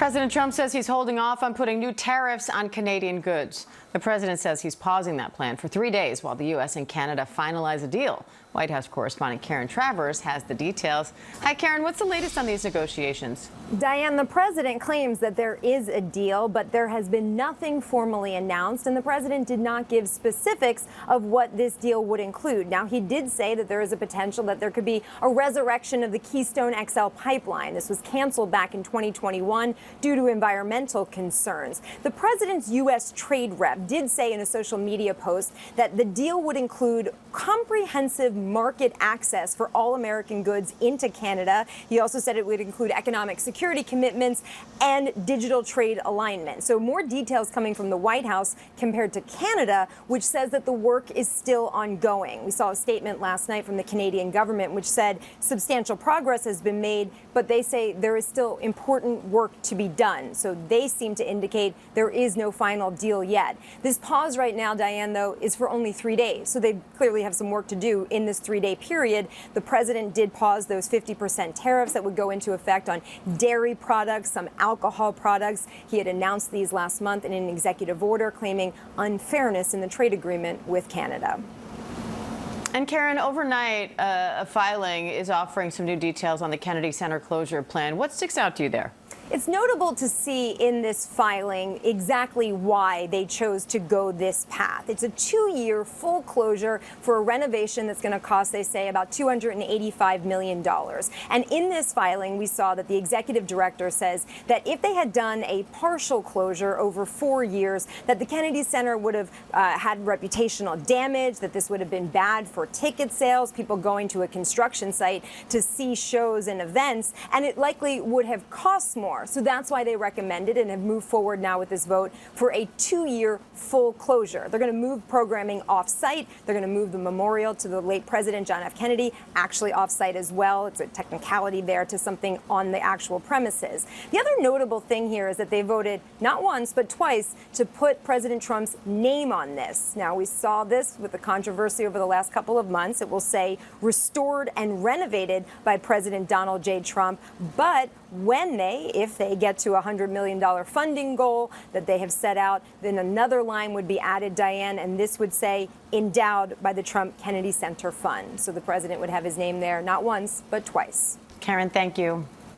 President Trump says he's holding off on putting new tariffs on Canadian goods. The president says he's pausing that plan for 3 days while the U.S. and Canada finalize a deal. White House correspondent Karen Travers has the details. Hi, Karen. What's the latest on these negotiations? Diane, the president claims that there is a deal, but there has been nothing formally announced, and the president did not give specifics of what this deal would include. Now, he did say that there is a potential that there could be a resurrection of the Keystone XL pipeline. This was canceled back in 2021 due to environmental concerns. The president's U.S. trade rep did say in a social media post that the deal would include comprehensive market access for all American goods into Canada. He also said it would include economic security commitments and digital trade alignment. So more details coming from the White House compared to Canada, which says that the work is still ongoing. We saw a statement last night from the Canadian government which said substantial progress has been made, but they say there is still important work to be done. So they seem to indicate there is no final deal yet. This pause right now, Diane, though, is for only 3 days. So they clearly have some work to do in this 3-day period. The president did pause those 50% tariffs that would go into effect on dairy products, some alcohol products. He had announced these last month in an executive order claiming unfairness in the trade agreement with Canada. And Karen, overnight, a filing is offering some new details on the Kennedy Center closure plan. What sticks out to you there? It's notable to see in this filing exactly why they chose to go this path. It's a 2-year full closure for a renovation that's going to cost, they say, about $285 million. And in this filing, we saw that the executive director says that if they had done a partial closure over 4 years, that the Kennedy Center would have had reputational damage, that this would have been bad for ticket sales, people going to a construction site to see shows and events, and it likely would have cost more. So that's why they recommended and have moved forward now with this vote for a 2-year full closure. They're going to move programming off-site. They're going to move the memorial to the late President John F. Kennedy, actually off-site as well. It's a technicality there to something on the actual premises. The other notable thing here is that they voted not once but twice to put President Trump's name on this. Now, we saw this with the controversy over the last couple of months. It will say restored and renovated by President Donald J. Trump, but when if they get to a $100 million funding goal that they have set out, then another line would be added, Diane, and this would say endowed by the Trump Kennedy Center Fund. So the president would have his name there not once, but twice. Karen, thank you.